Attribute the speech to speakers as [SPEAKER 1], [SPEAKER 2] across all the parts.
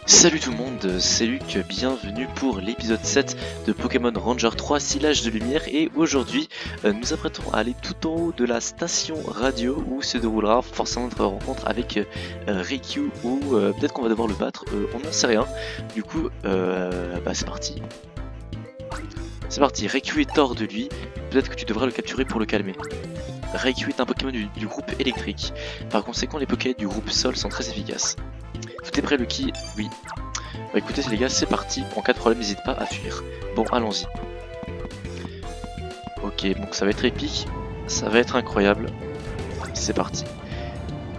[SPEAKER 1] Salut tout le monde, c'est Luc, bienvenue pour l'épisode 7 de Pokémon Ranger 3 Sillage de Lumière et aujourd'hui nous apprêtons à aller tout en haut de la station radio où se déroulera forcément notre rencontre avec Riku ou peut-être qu'on va devoir le battre, on n'en sait rien. Du coup c'est parti. C'est parti, Riku est hors de lui, peut-être que tu devras le capturer pour le calmer. Riku est un Pokémon du groupe électrique, par conséquent les Pokémon du groupe Sol sont très efficaces. Tout est prêt Lucky? Oui. Bah écoutez les gars, c'est parti, en cas de problème n'hésite pas à fuir. Bon, allons-y. Ok, donc ça va être épique, ça va être incroyable. C'est parti.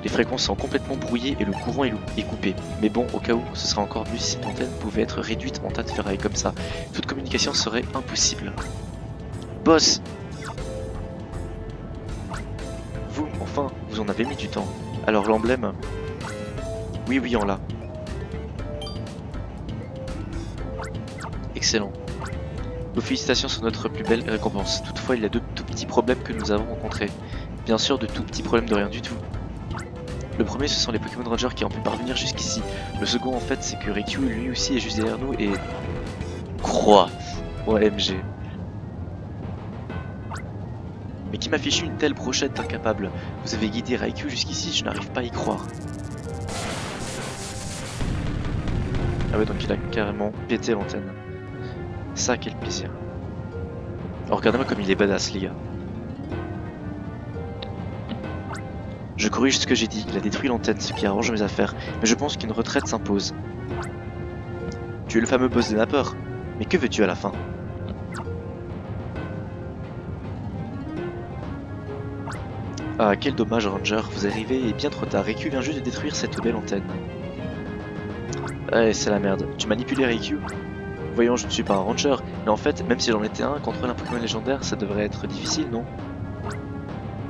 [SPEAKER 1] Les fréquences sont complètement brouillées et le courant est coupé. Mais bon, au cas où, ce serait encore mieux si cette antenne pouvait être réduite en tas de ferraille comme ça. Toute communication serait impossible. Boss! Vous, enfin, vous en avez mis du temps. Alors l'emblème? Oui, on l'a. Excellent. Nos félicitations sont notre plus belle récompense. Toutefois, il y a deux tout petits problèmes que nous avons rencontrés. Bien sûr, de tout petits problèmes de rien du tout. Le premier, ce sont les Pokémon Rangers qui ont pu parvenir jusqu'ici. Le second, en fait, c'est que Riku, lui aussi, est juste derrière nous et... Croix. OMG. Mais qui m'a fichu une telle brochette incapable? Vous avez guidé Riku jusqu'ici, je n'arrive pas à y croire. Ah ouais, donc il a carrément pété l'antenne. Ça, quel plaisir. Alors regardez-moi comme il est badass, les gars. Je corrige ce que j'ai dit, il a détruit l'antenne, ce qui arrange mes affaires, mais je pense qu'une retraite s'impose. Tu es le fameux boss des nappeurs, mais que veux-tu à la fin? Ah, quel dommage Ranger, vous arrivez bien trop tard, Riku vient juste de détruire cette belle antenne. Ouais, c'est la merde, tu manipulais Riku? Voyons, je ne suis pas un Ranger, mais en fait, même si j'en étais un, contrôler un Pokémon légendaire, ça devrait être difficile, non?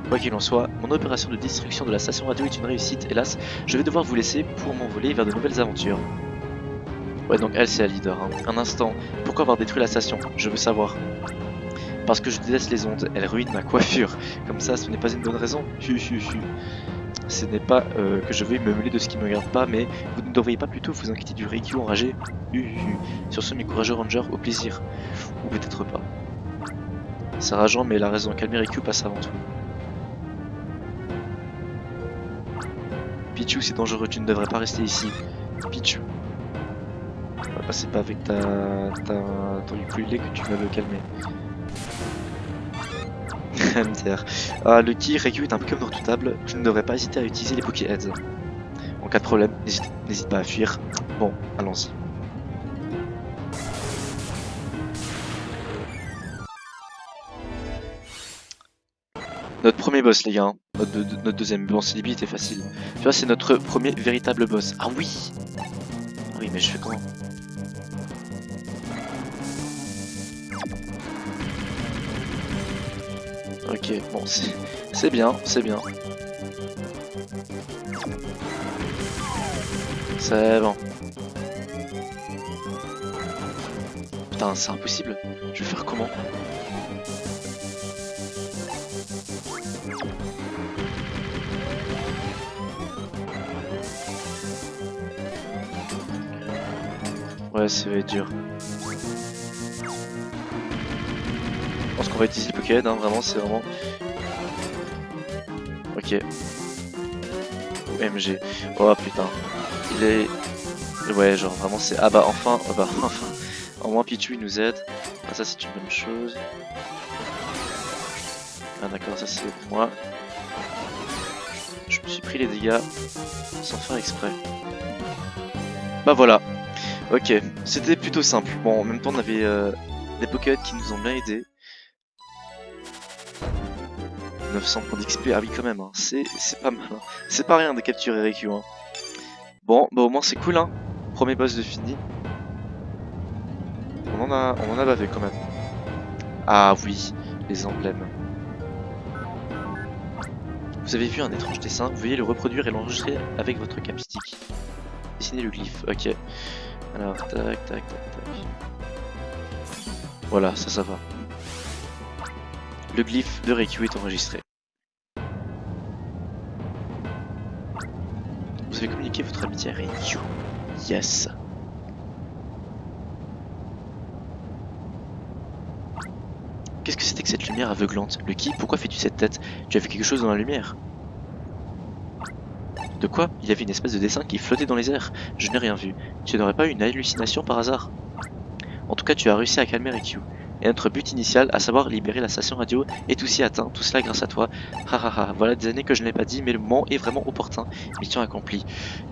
[SPEAKER 1] Quoi qu'il en soit, mon opération de destruction de la station radio est une réussite, hélas, je vais devoir vous laisser pour m'envoler vers de nouvelles aventures. Ouais, donc elle c'est la leader, hein. Un instant, pourquoi avoir détruit la station? Je veux savoir. Parce que je déteste les ondes, elles ruinent ma coiffure. Comme ça, ce n'est pas une bonne raison. Ce n'est pas que je veuille me mêler de ce qui me regarde pas, mais vous ne devriez pas plutôt vous inquiéter du Riku enragé. Sur ce, mes courageux rangers, au plaisir. Ou peut-être pas. C'est rageant, mais la raison. Calmer Riku passe avant tout. Pichu, c'est dangereux, tu ne devrais pas rester ici. Pichu. Bah, c'est pas avec ton ukulélé que tu vas le calmer. MDR. Ah, Lucky, Riku est un Pokémon redoutable, tu ne devrais pas hésiter à utiliser les Pokéheads. En cas de problème, n'hésite pas à fuir. Bon, allons-y. Notre premier boss, les gars. Hein. Notre deuxième. Bon, c'est limite et facile. Tu vois, c'est notre premier véritable boss. Ah oui! Ah oui, mais je fais comment? Ok, bon, c'est bien, c'est bien. C'est bon. Putain, c'est impossible. Je vais faire comment? Ouais, ça va être dur. Je pense qu'on va utiliser le Pokéhead, hein, vraiment, c'est vraiment... Ok. OMG. Oh putain. Il est... Ouais, genre vraiment c'est... Ah bah enfin, enfin. Au moins Pichu il nous aide. Ah, ça c'est une bonne chose. Ah d'accord, ça c'est moi. Je me suis pris les dégâts sans faire exprès. Bah voilà. Ok, c'était plutôt simple. Bon, en même temps on avait des Pokémon qui nous ont bien aidés. 900 points d'XP, ah oui quand même, hein. C'est pas mal. Hein. C'est pas rien de capturer Riku. Hein. Bon, bah au moins c'est cool. Hein. Premier boss de fini. On en a bavé quand même. Ah oui, les emblèmes. Vous avez vu un étrange dessin, vous veuillez le reproduire et l'enregistrer avec votre capstick. Dessinez le glyphe, ok. Alors, tac. Voilà, ça va. Le glyphe de Riku est enregistré. Vous avez communiqué votre amitié à Riku. Yes. Qu'est-ce que c'était que cette lumière aveuglante? Lucky, pourquoi fais-tu cette tête? Tu as vu quelque chose dans la lumière? De quoi? Il y avait une espèce de dessin qui flottait dans les airs. Je n'ai rien vu. Tu n'aurais pas eu une hallucination par hasard? En tout cas, tu as réussi à calmer Rikyu. Et notre but initial, à savoir libérer la station radio, est aussi atteint, tout cela grâce à toi. Ha ha ha, voilà des années que je ne l'ai pas dit, mais le moment est vraiment opportun. Mission accomplie.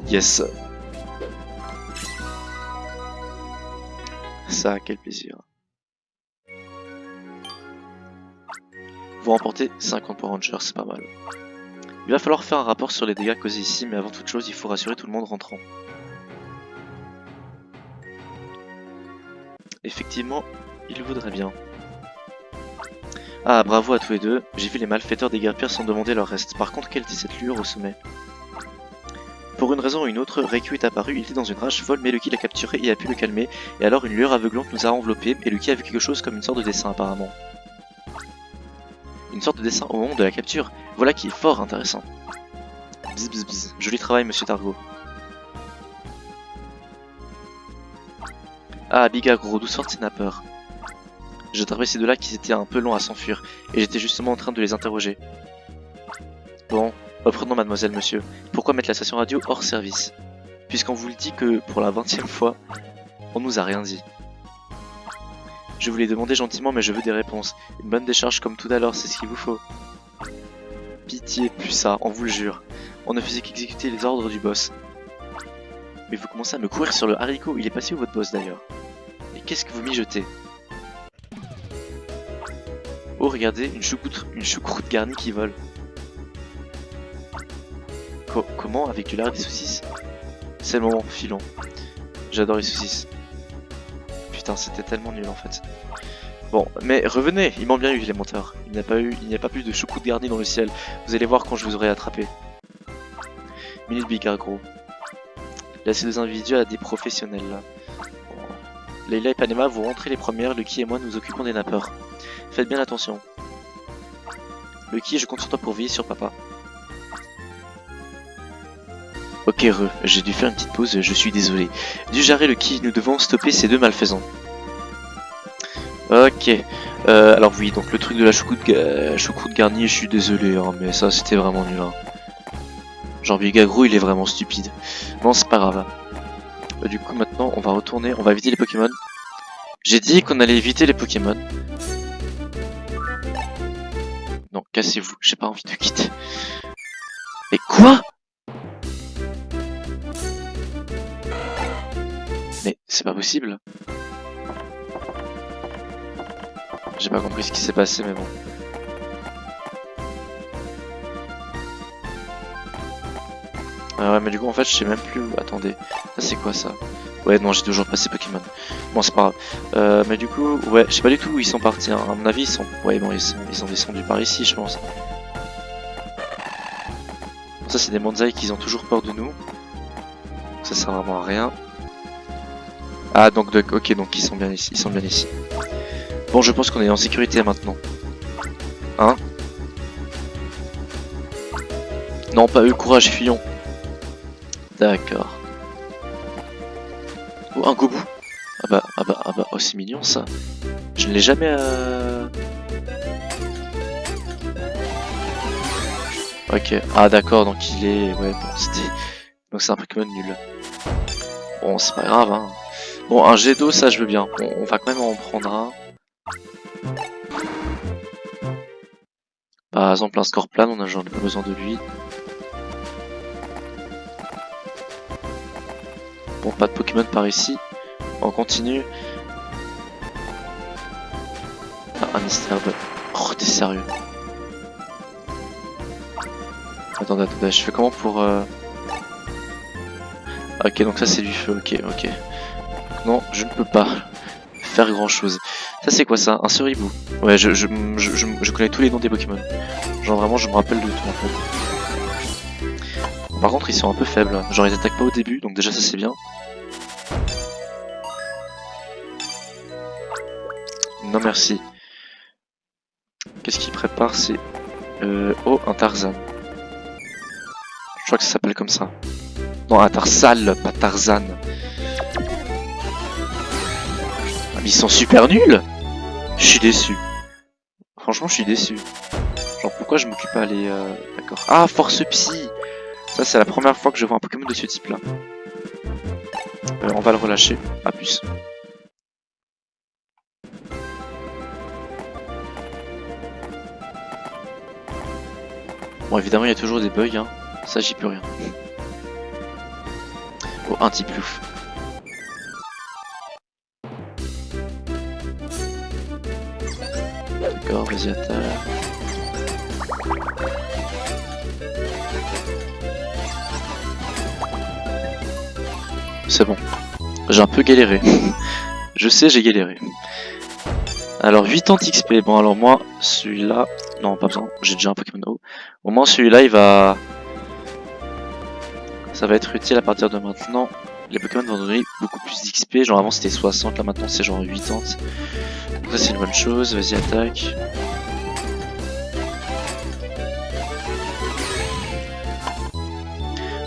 [SPEAKER 1] Yes. Ça, quel plaisir. Vous remportez 50 points Ranger, c'est pas mal. Il va falloir faire un rapport sur les dégâts causés ici, mais avant toute chose, il faut rassurer tout le monde rentrant. Effectivement, il voudrait bien. Ah, bravo à tous les deux. J'ai vu les malfaiteurs déguerpir sans demander leur reste. Par contre, quelle était cette lueur au sommet? Pour une raison ou une autre, Rikyu est apparu, il était dans une rage folle, mais Lucky l'a capturé et a pu le calmer. Et alors une lueur aveuglante nous a enveloppés, et Lucky a vu quelque chose comme une sorte de dessin apparemment. Une sorte de dessin au moment de la capture. Voilà qui est fort intéressant. Bzz bzz bzz. Joli travail, monsieur Targo. Ah, Biga, gros, d'où sortent ces nappeurs? J'ai attrapé ces deux-là qui étaient un peu longs à s'enfuir, et j'étais justement en train de les interroger. Bon, reprenons mademoiselle, monsieur. Pourquoi mettre la station radio hors service? Puisqu'on vous le dit que, pour la 20e fois, on nous a rien dit. Je vous l'ai demandé gentiment, mais je veux des réponses. Une bonne décharge comme tout à l'heure, c'est ce qu'il vous faut. Pitié, plus ça, on vous le jure. On ne faisait qu'exécuter les ordres du boss. Mais vous commencez à me courir sur le haricot, il est passé où votre boss d'ailleurs? Et qu'est-ce que vous mijotez? Oh, regardez, une choucroute garnie qui vole. Comment? Avec du lard et des saucisses? C'est le moment, filons. J'adore les saucisses. Putain, c'était tellement nul en fait. Bon, mais revenez, ils m'ont bien eu les monteurs. Il n'y a pas plus de choucroute garnie dans le ciel. Vous allez voir quand je vous aurai attrapé. Minute Bigard, gros. Là, ces deux individus à des professionnels là. Bon. Leila et Panema, vous rentrez les premières, Lucky et moi nous occupons des nappeurs. Faites bien attention. Lucky, je compte sur toi pour veiller sur papa. Ok, j'ai dû faire une petite pause, je suis désolé. Du jarret Lucky, nous devons stopper ces deux malfaisants. Ok, alors oui, donc le truc de la choucroute garnie, je suis désolé, hein, mais ça c'était vraiment nul. Hein. Genre Bigagro, il est vraiment stupide. Non, c'est pas grave. Du coup, maintenant, on va retourner, on va éviter les Pokémon. J'ai dit qu'on allait éviter les Pokémon. Non, cassez-vous, j'ai pas envie de quitter. Mais quoi? Mais c'est pas possible. J'ai pas compris ce qui s'est passé, mais bon. Ah ouais, mais du coup, en fait, je sais même plus où. Attendez, ça c'est quoi ça? Ouais, non, j'ai toujours pas ces Pokémon. Bon, c'est pas grave. Mais du coup, ouais, je sais pas du tout où ils sont partis. Hein. À mon avis, ils sont. Ouais, bon, ils sont descendus par ici, je pense. Ça, c'est des Monzai qui ont toujours peur de nous. Ça sert vraiment à rien. Ah, donc, ok, donc ils sont bien ici. Ils sont bien ici. Bon, je pense qu'on est en sécurité maintenant. Hein? Non, pas eux, courage, fuyons. D'accord. Oh, un Gobu. Ah bah, oh, c'est mignon ça. Je ne l'ai jamais... Ok, ah d'accord, donc il est... Ouais, bon, c'était... Donc c'est un Pokémon nul. Bon, c'est pas grave, hein. Bon, un jet d'eau, ça je veux bien. On va quand même en prendre un. Par exemple, un Scorpion, on a genre pas besoin de lui. Bon, pas de Pokémon par ici. On continue. Ah, un mystère de... Oh, t'es sérieux? Attendez, je fais comment pour... Ok, donc ça c'est du feu, ok. Non, je ne peux pas faire grand chose. Ça c'est quoi ça? Un Suribou. Ouais, je connais tous les noms des Pokémon. Genre vraiment, je me rappelle de tout en fait. Par contre, ils sont un peu faibles. Genre, ils attaquent pas au début, donc déjà ça c'est bien. Non merci. Qu'est-ce qu'il prépare? C'est... Oh, un Tarzan. Je crois que ça s'appelle comme ça. Non, un Tarsal, pas Tarzan. Ah, mais ils sont super nuls. Je suis déçu. Franchement, je suis déçu. Genre, pourquoi je m'occupe pas aller... D'accord. Ah, Force Psy! Ça, c'est la première fois que je vois un Pokémon de ce type-là. On va le relâcher. À plus. Bon, évidemment, il y a toujours des bugs, hein. Ça, j'y peux rien. Oh, un type plouf. D'accord, vas-y, attaque. C'est bon. J'ai un peu galéré. Je sais, j'ai galéré. Alors, 80 XP. Bon, alors moi, celui-là... Non, pas besoin. J'ai déjà un Pokémon haut. Au moins, celui-là, il va... Ça va être utile à partir de maintenant. Les Pokémon vont donner beaucoup plus d'XP. Genre, avant, c'était 60. Là, maintenant, c'est genre 80. Donc ça, c'est une bonne chose. Vas-y, attaque.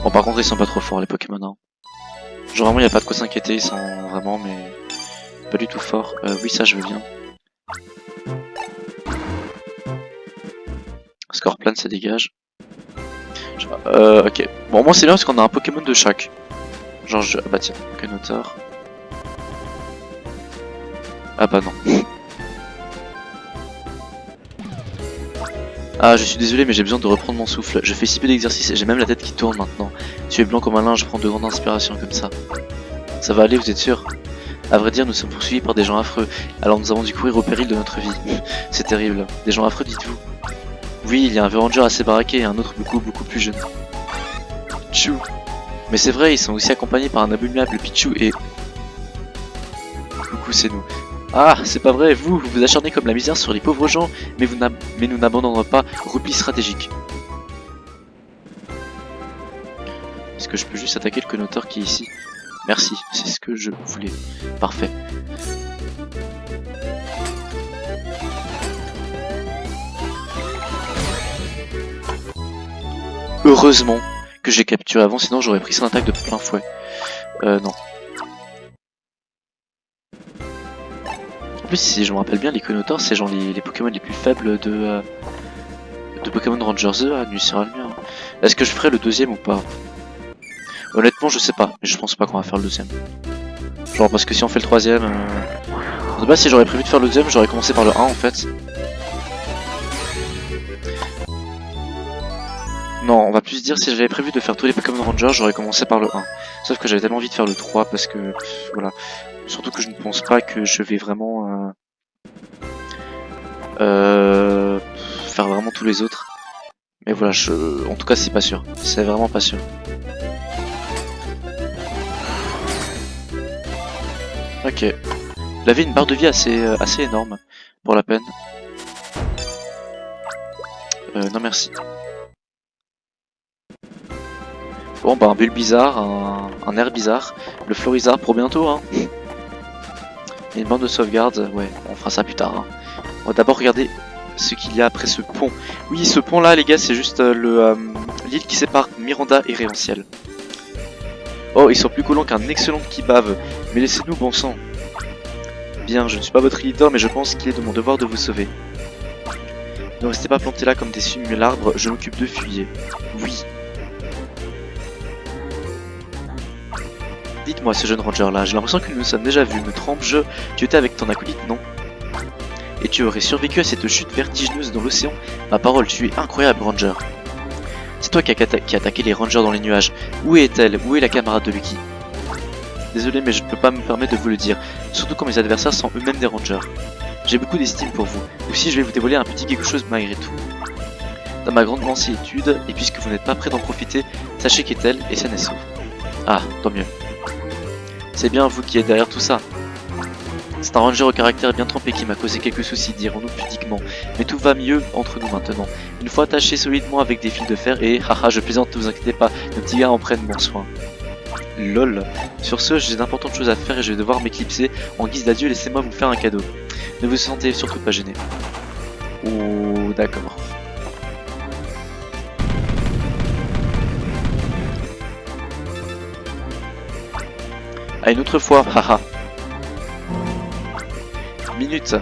[SPEAKER 1] Bon, par contre, ils sont pas trop forts, les Pokémon. Hein. Genre, vraiment, il n'y a pas de quoi s'inquiéter. Ils sont vraiment, mais... pas du tout forts. Oui, ça, je veux bien. Scorpion, ça dégage. Ok. Bon, moi c'est bien parce qu'on a un Pokémon de chaque. Genre, ah bah tiens, Canotar. Ah bah non. Ah, je suis désolé, mais j'ai besoin de reprendre mon souffle. Je fais si peu d'exercice et j'ai même la tête qui tourne maintenant. Tu es blanc comme un linge, je prends de grandes inspirations comme ça. Ça va aller, vous êtes sûr? À vrai dire, nous sommes poursuivis par des gens affreux, alors nous avons dû courir au péril de notre vie. C'est terrible. Des gens affreux, dites-vous? Oui, il y a un ranger assez baraqué et un autre beaucoup plus jeune. Tchou. Mais c'est vrai, ils sont aussi accompagnés par un abominable Pichu et... Coucou, c'est nous. Ah, c'est pas vrai, vous vous acharnez comme la misère sur les pauvres gens, mais nous n'abandonnerons pas. Repli stratégique. Est-ce que je peux juste attaquer le connoteur qui est ici? Merci, c'est ce que je voulais. Parfait. Heureusement que j'ai capturé avant, sinon j'aurais pris son attaque de plein fouet. Non. En plus, si je me rappelle bien, les Conotors, c'est genre les Pokémon les plus faibles de Pokémon Rangers E à Nuit-sur-Almire. Est-ce que je ferai le deuxième ou pas? Honnêtement, je sais pas, mais je pense pas qu'on va faire le deuxième. Genre, parce que si on fait le troisième... De base, si j'aurais prévu de faire le deuxième, j'aurais commencé par le 1 en fait. Non, on va plus dire si j'avais prévu de faire tous les Pokémon Rangers, j'aurais commencé par le 1. Sauf que j'avais tellement envie de faire le 3 parce que... voilà. Surtout que je ne pense pas que je vais vraiment... faire vraiment tous les autres. Mais voilà, en tout cas c'est pas sûr. C'est vraiment pas sûr. Ok. Il avait une barre de vie assez énorme, pour la peine. Non merci. Bon bah un bulle bizarre, un air bizarre, le Florizard pour bientôt hein. Et une bande de sauvegarde, ouais, on fera ça plus tard. Hein. On va d'abord regarder ce qu'il y a après ce pont. Oui, ce pont là les gars, c'est juste l'île qui sépare Miranda et Réanciel. Oh, ils sont plus collants qu'un excellent qui bave, mais laissez-nous bon sang. Bien, je ne suis pas votre leader, mais je pense qu'il est de mon devoir de vous sauver. Ne restez pas plantés là comme des simularbres, je m'occupe de fuyer. Oui. Dites-moi ce jeune ranger là, j'ai l'impression que nous nous sommes déjà vus, me trompe-je, tu étais avec ton acolyte, non? Et tu aurais survécu à cette chute vertigineuse dans l'océan? Ma parole, tu es incroyable ranger. C'est toi qui as attaqué les rangers dans les nuages. Où est-elle? Où est la camarade de Lucky? Désolé mais je ne peux pas me permettre de vous le dire, surtout quand mes adversaires sont eux-mêmes des rangers. J'ai beaucoup d'estime pour vous, aussi je vais vous dévoiler un petit quelque chose malgré tout. Dans ma grande mansuétude, et puisque vous n'êtes pas prêt d'en profiter, sachez qu'est elle et saine et sauve. Ah, tant mieux. C'est bien vous qui êtes derrière tout ça. C'est un ranger au caractère bien trempé qui m'a causé quelques soucis, dirons-nous pudiquement. Mais tout va mieux entre nous maintenant. Une fois attaché solidement avec des fils de fer et, haha, je plaisante, ne vous inquiétez pas, nos petits gars en prennent bon soin. LOL. Sur ce, j'ai d'importantes choses à faire et je vais devoir m'éclipser. En guise d'adieu, laissez-moi vous faire un cadeau. Ne vous sentez surtout pas gêné. Oh, d'accord. À une autre fois, haha. Minute.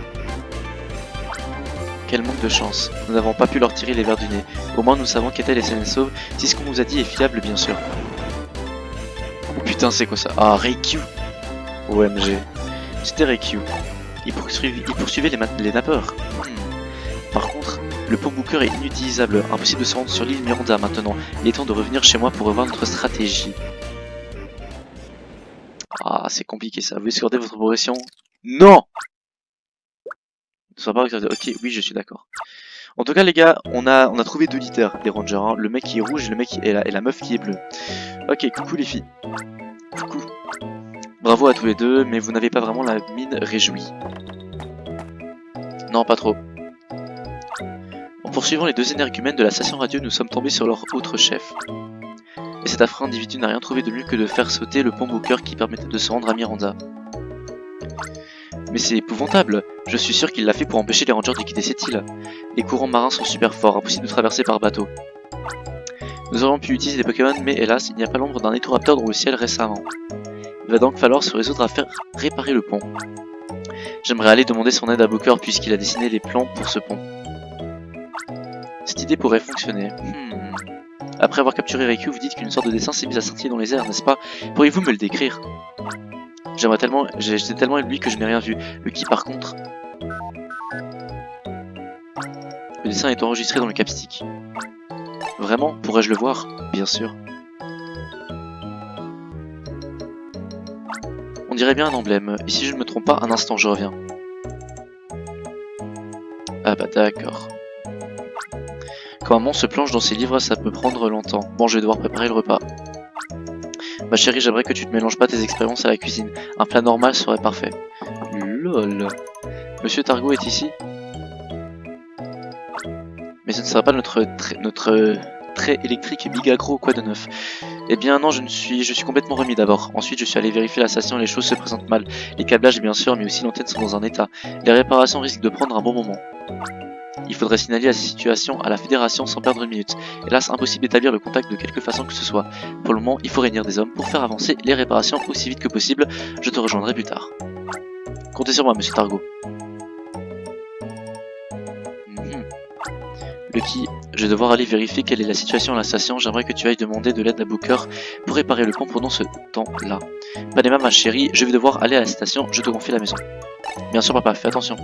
[SPEAKER 1] Quel manque de chance. Nous n'avons pas pu leur tirer les verres du nez. Au moins nous savons qu'Ethel est saine et sauve, si ce qu'on nous a dit est fiable bien sûr. Oh putain c'est quoi ça? Ah Reikyu. OMG. C'était Reikyu. Il poursuivait les nappeurs. Par contre, le pont Booker est inutilisable. Impossible de se rendre sur l'île Miranda maintenant. Il est temps de revenir chez moi pour revoir notre stratégie. Ah c'est compliqué ça. Vous voulez escorter votre progression? Non. Ok, oui je suis d'accord. En tout cas les gars, on a trouvé 2 leaders des rangers, hein. Le mec qui est rouge et le mec qui est et la meuf qui est bleue. Ok, coucou les filles. Coucou. Bravo à tous les deux, mais vous n'avez pas vraiment la mine réjouie. Non, pas trop. En poursuivant les 2 énergumènes de la station radio, nous sommes tombés sur leur autre chef. Et cet affreux individu n'a rien trouvé de mieux que de faire sauter le pont Booker qui permettait de se rendre à Miranda. Mais c'est épouvantable, je suis sûr qu'il l'a fait pour empêcher les rangers de quitter cette île. Les courants marins sont super forts, impossible de traverser par bateau. Nous aurions pu utiliser des Pokémon, mais hélas, il n'y a pas l'ombre d'un Nitoraptor dans le ciel récemment. Il va donc falloir se résoudre à faire réparer le pont. J'aimerais aller demander son aide à Booker puisqu'il a dessiné les plans pour ce pont. Cette idée pourrait fonctionner. Après avoir capturé Reikyu, vous dites qu'une sorte de dessin s'est mis à scintiller dans les airs, n'est-ce pas? Pourriez-vous me le décrire? J'étais tellement ébloui que je n'ai rien vu. Le qui par contre... Le dessin est enregistré dans le capstick. Vraiment? Pourrais-je le voir? Bien sûr. On dirait bien un emblème. Et si je ne me trompe pas, un instant, je reviens. Ah bah d'accord. Quand maman se plonge dans ses livres, ça peut prendre longtemps. Bon, je vais devoir préparer le repas. Ma chérie, j'aimerais que tu ne mélanges pas tes expériences à la cuisine. Un plat normal serait parfait. Lol. Monsieur Targo est ici? Mais ce ne sera pas notre trait électrique Big Agro, quoi de neuf? Eh bien non, je suis complètement remis d'abord. Ensuite, je suis allé vérifier la station et les choses se présentent mal. Les câblages bien sûr, mais aussi l'antenne sont dans un état. Les réparations risquent de prendre un bon moment. Il faudrait signaler la situation à la fédération sans perdre une minute. Hélas, impossible d'établir le contact de quelque façon que ce soit. Pour le moment, il faut réunir des hommes pour faire avancer les réparations aussi vite que possible. Je te rejoindrai plus tard. Comptez sur moi, monsieur Targo. Lucky, je vais devoir aller vérifier quelle est la situation à la station. J'aimerais que tu ailles demander de l'aide à Booker pour réparer le pont pendant ce temps-là. Panema, ma chérie, je vais devoir aller à la station. Je te confie la maison. Bien sûr, papa, fais attention.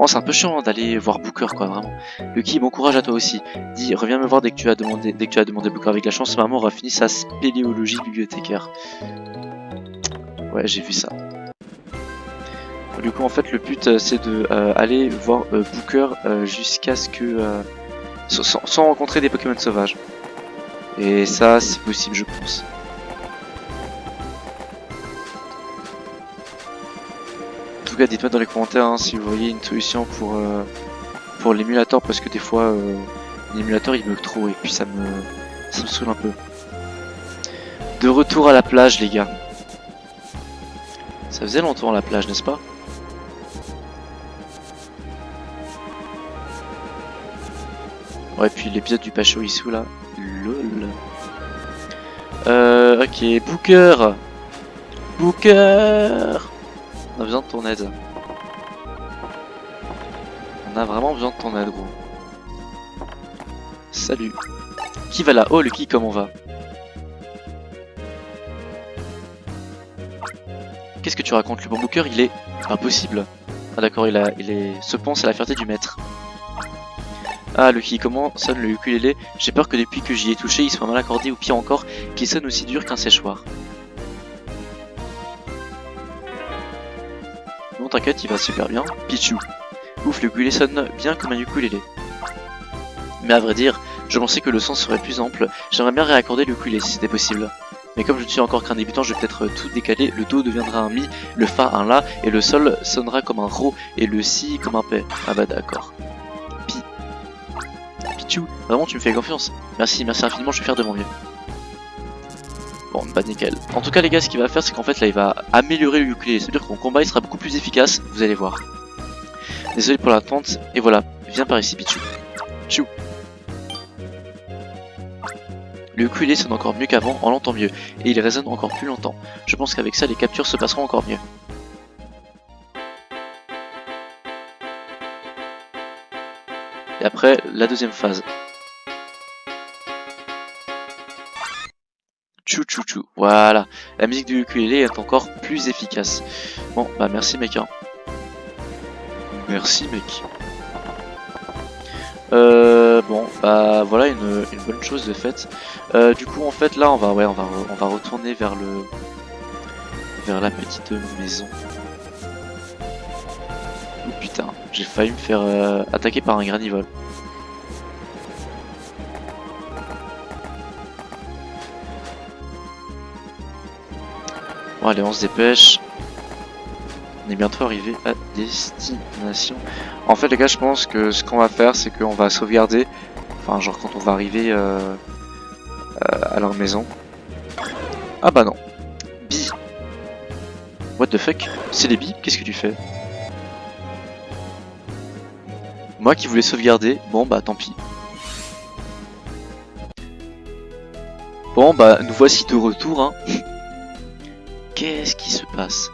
[SPEAKER 1] Oh, c'est un peu chiant d'aller voir Booker, quoi, vraiment. Lucky, bon courage à toi aussi. Dis, reviens me voir dès que tu as demandé Booker. Avec la chance, maman aura fini sa spéléologie bibliothécaire. Ouais, j'ai vu ça. Du coup, en fait, le but, c'est de aller voir Booker jusqu'à ce que... sans rencontrer des Pokémon sauvages. Et ça, c'est possible, je pense. En tout cas, dites-moi dans les commentaires hein, si vous voyez une solution pour l'émulateur, parce que des fois, l'émulateur il bug trop et puis ça me saoule un peu. De retour à la plage, les gars. Ça faisait longtemps la plage, n'est-ce pas? Ouais, puis l'épisode du Pacho Issou là. Lol. Ok, Booker. Booker. On a besoin de ton aide. On a vraiment besoin de ton aide, gros. Salut. Qui va là? Oh, Lucky, comment va? Qu'est-ce que tu racontes? Le bon Booker, il est impossible. Ah d'accord, il est... Ce pont, c'est la fierté du maître. Ah, Lucky, comment sonne le ukulélé? J'ai peur que depuis que j'y ai touché, il soit mal accordé ou pire encore, qu'il sonne aussi dur qu'un séchoir. Non, t'inquiète, il va super bien. Pichu. Ouf, le ukulélé sonne bien comme un ukulélé. Mais à vrai dire, je pensais que le son serait plus ample. J'aimerais bien réaccorder le ukulélé si c'était possible. Mais comme je ne suis encore qu'un débutant, je vais peut-être tout décaler. Le do deviendra un mi, le fa un la, et le sol sonnera comme un ro, et le si comme un pe. Ah bah d'accord. Pichu, vraiment tu me fais confiance. Merci, merci infiniment, je vais faire de mon mieux. Bon, bah nickel. En tout cas les gars, ce qu'il va faire, c'est qu'en fait là, il va améliorer le ukulélé. C'est-à-dire que mon combat, il sera beaucoup plus efficace, vous allez voir. Désolé pour l'attente, et voilà. Viens par ici, Pichu. Pichu. Le ukulélé sonne encore mieux qu'avant, on l'entend mieux, et il résonne encore plus longtemps. Je pense qu'avec ça, les captures se passeront encore mieux. Et après, la deuxième phase. Chou chou chou, voilà. La musique du ukulélé est encore plus efficace. Bon, bah merci mec. Hein. Merci mec. Bon, bah voilà une bonne chose de fait. Du coup, en fait, là, on va retourner vers la petite maison. Oh putain, j'ai failli me faire attaquer par un granivole. Bon allez, on se dépêche. On est bientôt arrivé à destination. En fait les gars, je pense que ce qu'on va faire, c'est qu'on va sauvegarder. Enfin genre quand on va arriver à leur maison. Ah bah non. Bi. What the fuck? C'est les bi? Qu'est-ce que tu fais? Moi qui voulais sauvegarder, bon bah tant pis. Bon bah nous voici de retour hein. Qu'est-ce qui se passe?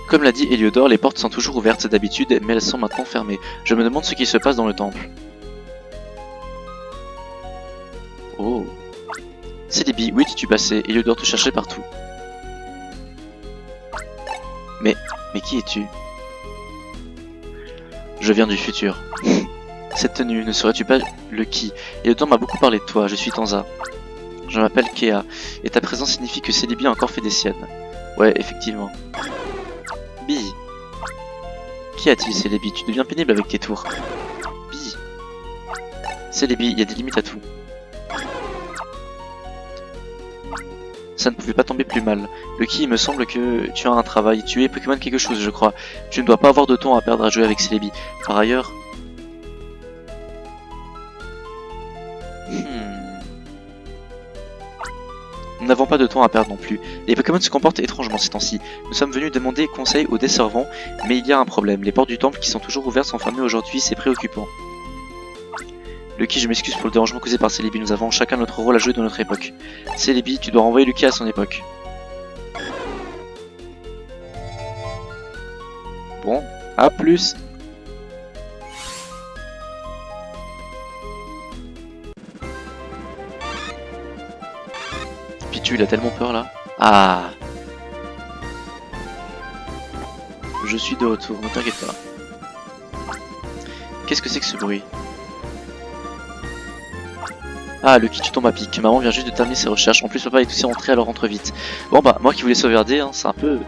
[SPEAKER 1] Comme l'a dit Héliodore, les portes sont toujours ouvertes d'habitude, mais elles sont maintenant fermées. Je me demande ce qui se passe dans le temple. Oh. Célébi, oui, dis-tu passé? Héliodore te cherchait partout. Mais qui es-tu? Je viens du futur. Cette tenue, ne serais-tu pas le qui? Héliodore m'a beaucoup parlé de toi, je suis Tanza. Je m'appelle Kea, et ta présence signifie que Célébi a encore fait des siennes. Ouais, effectivement. Bi. Qu'y a-t-il, Célébi? Tu deviens pénible avec tes tours. Bi. Célébi, il y a des limites à tout. Ça ne pouvait pas tomber plus mal. Le qui, il me semble que tu as un travail. Tu es Pokémon quelque chose, je crois. Tu ne dois pas avoir de temps à perdre à jouer avec Célébi. Par ailleurs... Nous n'avons pas de temps à perdre non plus. Les Pokémon se comportent étrangement ces temps-ci. Nous sommes venus demander conseil aux desservants, mais il y a un problème. Les portes du temple qui sont toujours ouvertes sont fermées aujourd'hui, c'est préoccupant. Lucky, je m'excuse pour le dérangement causé par Célébi, nous avons chacun notre rôle à jouer dans notre époque. Célébi, tu dois renvoyer Lucky à son époque. Bon, à plus. Pichu, il a tellement peur là. Ah. Je suis de retour, ne t'inquiète pas. Qu'est-ce que c'est que ce bruit? Ah, Lucky, tu tombes à pic. Maman vient juste de terminer ses recherches. En plus, papa est aussi rentré, alors rentre vite. Bon bah, moi qui voulais sauvegarder, hein, c'est un peu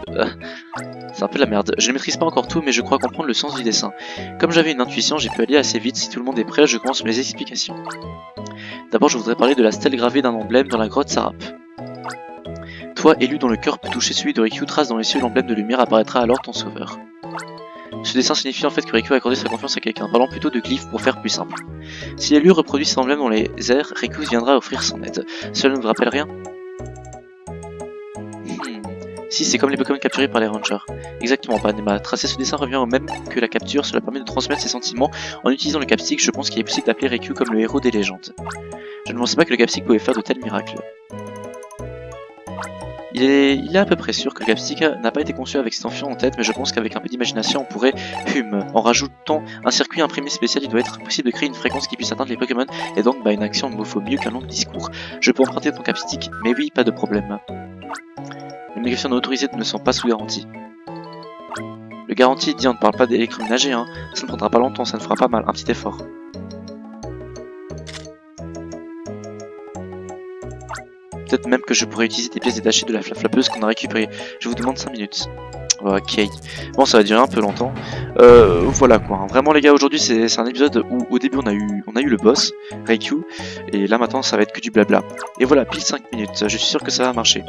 [SPEAKER 1] la merde. Je ne maîtrise pas encore tout, mais je crois comprendre le sens du dessin. Comme j'avais une intuition, j'ai pu aller assez vite. Si tout le monde est prêt, je commence mes explications. D'abord, je voudrais parler de la stèle gravée d'un emblème dans la grotte Sarap. Toi, élu dont le cœur peut toucher celui de Riku, trace dans les cieux l'emblème de lumière, apparaîtra alors ton sauveur. Ce dessin signifie en fait que Riku a accordé sa confiance à quelqu'un, parlant plutôt de glyphes pour faire plus simple. Si l'élu reproduit cet emblème dans les airs, Riku viendra offrir son aide. Cela ne vous rappelle rien? Si, c'est comme les Pokémon capturés par les Rangers. Exactement, Panema. Tracer ce dessin revient au même que la capture, cela permet de transmettre ses sentiments. En utilisant le capstick, je pense qu'il est possible d'appeler Riku comme le héros des légendes. Je ne pensais pas que le capstick pouvait faire de tels miracles. Il est à peu près sûr que le capstick n'a pas été conçu avec cet enfant en tête, mais je pense qu'avec un peu d'imagination, on pourrait, en rajoutant un circuit imprimé spécial, il doit être possible de créer une fréquence qui puisse atteindre les Pokémon, et donc une action me faut mieux qu'un long discours. Je peux emprunter ton capstick, mais oui, pas de problème. Les médications non autorisées ne sont pas sous garantie. Le garantie dit on ne parle pas d'électroménager, hein. Ça ne prendra pas longtemps, ça ne fera pas mal, un petit effort. Peut-être même que je pourrais utiliser des pièces détachées de la flappeuse qu'on a récupérées. Je vous demande 5 minutes. Ok. Bon, ça va durer un peu longtemps. Voilà quoi. Vraiment les gars, aujourd'hui c'est un épisode où au début on a eu le boss, Riku, et là maintenant ça va être que du blabla. Et voilà, pile 5 minutes. Je suis sûr que ça va marcher.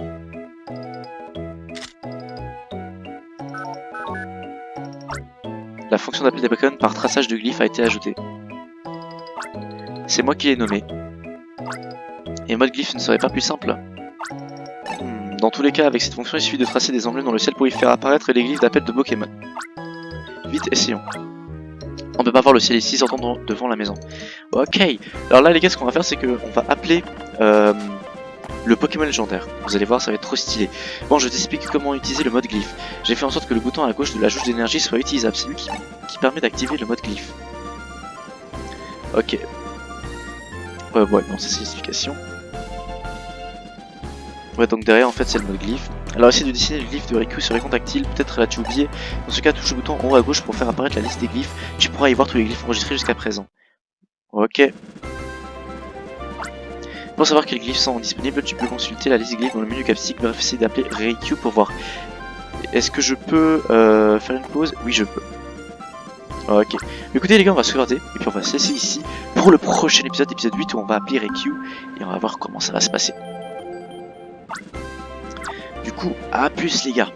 [SPEAKER 1] La fonction d'appel des Pokémon par traçage de glyphes a été ajoutée. C'est moi qui l'ai nommé. Et mode glyphe ne serait pas plus simple? Dans tous les cas, avec cette fonction, il suffit de tracer des emblèmes dans le ciel pour y faire apparaître les glyphes d'appel de Pokémon. Vite, essayons. On peut pas voir le ciel ici, sortant devant la maison. Ok, alors là les gars, ce qu'on va faire, c'est qu'on va appeler le Pokémon légendaire. Vous allez voir, ça va être trop stylé. Bon, je t'explique comment utiliser le mode glyphe. J'ai fait en sorte que le bouton à gauche de la jauge d'énergie soit utilisable. C'est lui qui permet d'activer le mode glyphe. Ok. Ouais, non, c'est l'explication. Ouais, donc derrière, en fait, c'est le mode glyphe. Alors, essayer de dessiner le glyphe de Raikou sur l'écran tactile. Peut-être l'as-tu oublié. Dans ce cas, touche le bouton en haut à gauche pour faire apparaître la liste des glyphes. Tu pourras y voir tous les glyphes enregistrés jusqu'à présent. Ok. Pour savoir quels glyphes sont disponibles, tu peux consulter la liste des glyphes dans le menu capsule. Bref, essayer d'appeler Raikou pour voir. Est-ce que je peux faire une pause? Oui, je peux. Ok. Écoutez les gars, on va se regarder et puis on va se laisser ici pour le prochain épisode, épisode 8, où on va appeler Raikou et on va voir comment ça va se passer. Du coup, à plus les gars.